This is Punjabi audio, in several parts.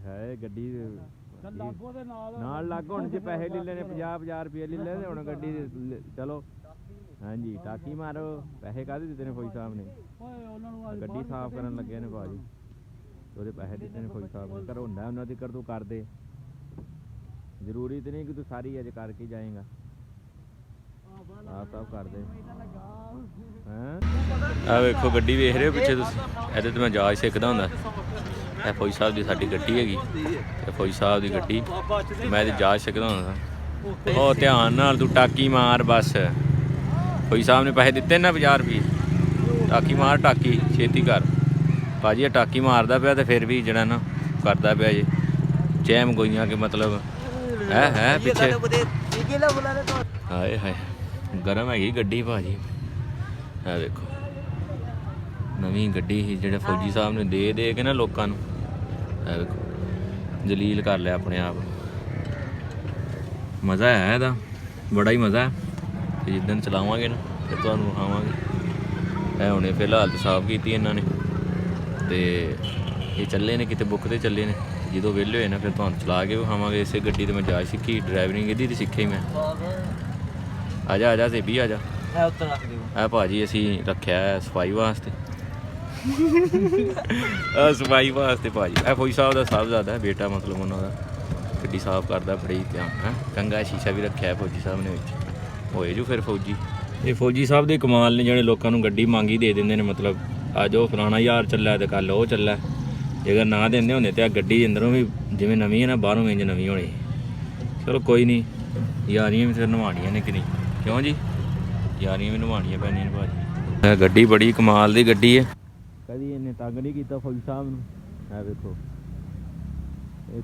है गड्डी नाल लग हुण जे पैसे ले लेने 50 रुपये ले ले हुण गड्डी चलो। हाँ जी टाकी मारो पैसे काहदे दित्ते ने फौजी साहब ने गड्डी साफ करन लगे ने भाजी ਉਹਦੇ ਪੈਸੇ ਦਿੱਤੇ ਨੇ ਫੌਜੀ ਸਾਹਿਬ ਨੇ। ਘਰ ਹੁੰਦਾ ਉਹਨਾਂ ਦੀ ਕਰ ਤੂੰ ਕਰ ਦੇ, ਜ਼ਰੂਰੀ ਤੇ ਨਹੀਂ ਕਿ ਤੂੰ ਸਾਰੀ ਅੱਜ ਕਰਕੇ ਜਾਏਗਾ। ਆਪ ਸਭ ਕਰ ਦੇ। ਆ ਵੇਖੋ ਗੱਡੀ ਵੇਖ ਰਹੇ ਹੋ ਪਿੱਛੇ ਤੁਸੀਂ, ਇਹਦੇ ਤੇ ਮੈਂ ਜਾਚ ਸਿੱਖਦਾ ਹੁੰਦਾ। ਇਹ ਫੌਜੀ ਸਾਹਿਬ ਦੀ ਸਾਡੀ ਗੱਡੀ ਹੈਗੀ, ਤੇ ਫੌਜੀ ਸਾਹਿਬ ਦੀ ਗੱਡੀ ਮੈਂ ਇਹਦੀ ਜਾਚ ਸਿੱਖਦਾ ਹੁੰਦਾ। ਉਹ ਧਿਆਨ ਨਾਲ ਤੂੰ ਟਾਕੀ ਮਾਰ ਬਸ। ਫੌਜੀ ਸਾਹਿਬ ਨੇ ਪੈਸੇ ਦਿੱਤੇ ਨਾ 50 ਰੁਪਏ। ਟਾਕੀ ਮਾਰ ਟਾਕੀ ਛੇਤੀ ਕਰ ਭਾਜੀ। ਇਹ ਟਾਕੀ ਮਾਰਦਾ ਪਿਆ ਤੇ ਫਿਰ ਵੀ ਜਿਹੜਾ ਨਾ ਕਰਦਾ ਪਿਆ ਜੇ ਚੈਮ ਗੋਈਆਂ ਕਿ ਮਤਲਬ ਹੈ ਪਿੱਛੇ। ਹਾਏ ਹਾਏ ਗਰਮ ਹੈਗੀ ਗੱਡੀ ਭਾਜੀ। ਇਹ ਵੇਖੋ ਨਵੀਂ ਗੱਡੀ ਸੀ ਜਿਹੜੇ ਫੌਜੀ ਸਾਹਿਬ ਨੇ ਦੇ ਕੇ ਨਾ ਲੋਕਾਂ ਨੂੰ ਇਹ ਵੇਖੋ ਜਲੀਲ ਕਰ ਲਿਆ ਆਪਣੇ ਆਪ। ਮਜ਼ਾ ਹੈ ਇਹਦਾ ਬੜਾ ਹੀ ਮਜ਼ਾ ਹੈ। ਤੇ ਜਿੱਦਣ ਚਲਾਵਾਂਗੇ ਨਾ ਫਿਰ ਤੁਹਾਨੂੰ ਵਿਖਾਵਾਂਗੇ। ਇਹ ਹੁਣੇ ਫਿਲਹਾਲ ਤਾਂ ਸਾਫ਼ ਕੀਤੀ ਇਹਨਾਂ ਨੇ ਤੇ ਇਹ ਚੱਲੇ ਨੇ ਕਿਤੇ ਬੁੱਕ ਤੇ ਚੱਲੇ ਨੇ। ਜਦੋਂ ਵਿਹਲੇ ਹੋਏ ਨਾ ਫਿਰ ਤੁਹਾਨੂੰ ਚਲਾ ਕੇ ਵਿਖਾਵਾਂਗੇ। ਇਸੇ ਗੱਡੀ ਤੇ ਮੈਂ ਜਾਚ ਸਿੱਖੀ, ਡਰਾਈਵਰਿੰਗ ਇਹਦੀ ਤੇ ਸਿੱਖੀ ਮੈਂ। ਆ ਜਾ ਸੇਬੀ ਆ ਜਾ। ਇਹ ਭਾਜੀ ਅਸੀਂ ਰੱਖਿਆ ਸਫਾਈ ਵਾਸਤੇ। ਸਫਾਈ ਵਾਸਤੇ ਭਾਜੀ। ਇਹ ਫੌਜੀ ਸਾਹਿਬ ਦਾ ਸਾਹਿਬਜ਼ਾਦਾ ਬੇਟਾ ਮਤਲਬ ਉਹਨਾਂ ਦਾ ਗੱਡੀ ਸਾਫ਼ ਕਰਦਾ ਬੜੀ ਧਿਆਨ ਹੈ। ਕੰਗਾ ਸ਼ੀਸ਼ਾ ਵੀ ਰੱਖਿਆ ਫੌਜੀ ਸਾਹਿਬ ਨੇ ਵਿੱਚ। ਹੋਏ ਜੋ ਫਿਰ ਫੌਜੀ। ਇਹ ਫੌਜੀ ਸਾਹਿਬ ਦੇ ਕਮਾਲ ਨੇ ਜਿਹੜੇ ਲੋਕਾਂ ਨੂੰ ਗੱਡੀ ਮੰਗੀ ਦੇ ਦਿੰਦੇ ਨੇ। ਮਤਲਬ ਅੱਜ ਉਹ ਫਲਾਣਾ ਯਾਰ ਚੱਲਿਆ ਤੇ ਕੱਲ ਉਹ ਚੱਲਿਆ। ਜੇਕਰ ਨਾ ਦਿੰਦੇ ਹੁੰਦੇ ਤੇ ਆ ਗੱਡੀ ਅੰਦਰੋਂ ਵੀ ਜਿਵੇਂ ਨਵੀਂ ਹੈ ਨਾ ਬਾਹਰੋਂ ਇੰਜ ਨਵੀਂ ਹੋਣੀ। ਚਲੋ ਕੋਈ ਨਹੀਂ, ਯਾਰੀਆਂ ਵੀ ਫਿਰ ਨਿਭਾਉਣੀਆਂ ਨੇ ਕਿ ਨਹੀਂ, ਕਿਉਂ ਜੀ? ਯਾਰੀਆਂ ਵੀ ਨਿਭਾਉਣੀਆਂ ਪੈਣੀਆਂ ਨੇ ਭਾਜੀ। ਇਹ ਗੱਡੀ ਬੜੀ ਕਮਾਲ ਦੀ ਗੱਡੀ ਹੈ। ਕਦੀ ਇਹਨੇ ਤੰਗ ਨਹੀਂ ਕੀਤਾ ਫੌਜੀ ਸਾਹਿਬ ਨੂੰ। ਇਹ ਵੇਖੋ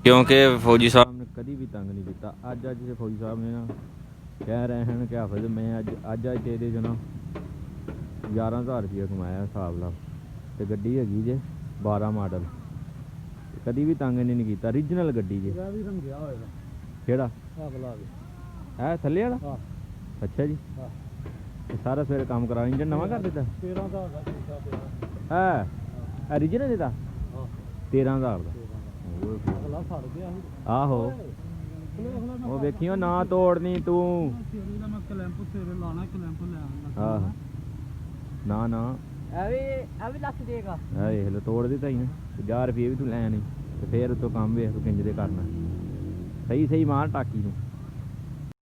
ਕਿਉਂਕਿ ਫੌਜੀ ਸਾਹਿਬ ਨੇ ਕਦੀ ਵੀ ਤੰਗ ਨਹੀਂ ਕੀਤਾ। ਅੱਜ ਤੇ ਫੌਜੀ ਸਾਹਿਬ ਨੇ ਨਾ ਕਹਿ ਰਹੇ ਹਨ ਕਿ ਹਾਫਿਜ਼ ਮੈਂ ਅੱਜ ਤੇਰੇ ਜਨਾ 11,000 ਰੁਪਇਆ ਕਮਾਇਆ ਹਿਸਾਬ ਲਾ। ਤੇ ਗੱਡੀ ਹੈਗੀ ਜੇ 12 ਮਾਡਲ। ਕਦੀ ਵੀ ਤੰਗ ਇਹਨੇ ਨਹੀਂ ਕੀਤਾ। ਓਰੀਜਨਲ ਗੱਡੀ ਜੇ। ਕਿਹੜਾ ਹੈ ਥੱਲੇ ਵਾਲਾ? ਅੱਛਾ ਜੀ। ਸਾਰਾ ਸਵੇਰੇ ਕੰਮ ਕਰਾ ਇੰਜਨ ਨਵਾਂ ਕਰ ਦਿੱਤਾ। 13,000 ਦਾ ਹੈ ਓਰੀਜਨਲ ਦਿੱਤਾ 13,000 ਦਾ। ਆਹੋ ਉਹ ਵੇਖੀਓ ਨਾ ਤੋੜਨੀ ਤੂੰ। ਆਹ ਨਾ ਨਾ ਇਹ ਵੀ ਲੱਖ ਦੇਗਾ। ਇਹ ਹਲੇ ਤੋੜ ਦਿੱਤਾ ਹੀ ਨਾ 50 ਰੁਪਏ ਵੀ ਤੂੰ ਲੈ ਨਹੀਂ ਤੇ ਫਿਰ ਉਤੋਂ ਕੰਮ ਵੇਖ ਤੂੰ ਕਿੰਜ ਦੇ ਕਰਨਾ। ਸਹੀ ਮਾਰ ਟਾਕੀ ਨੂੰ।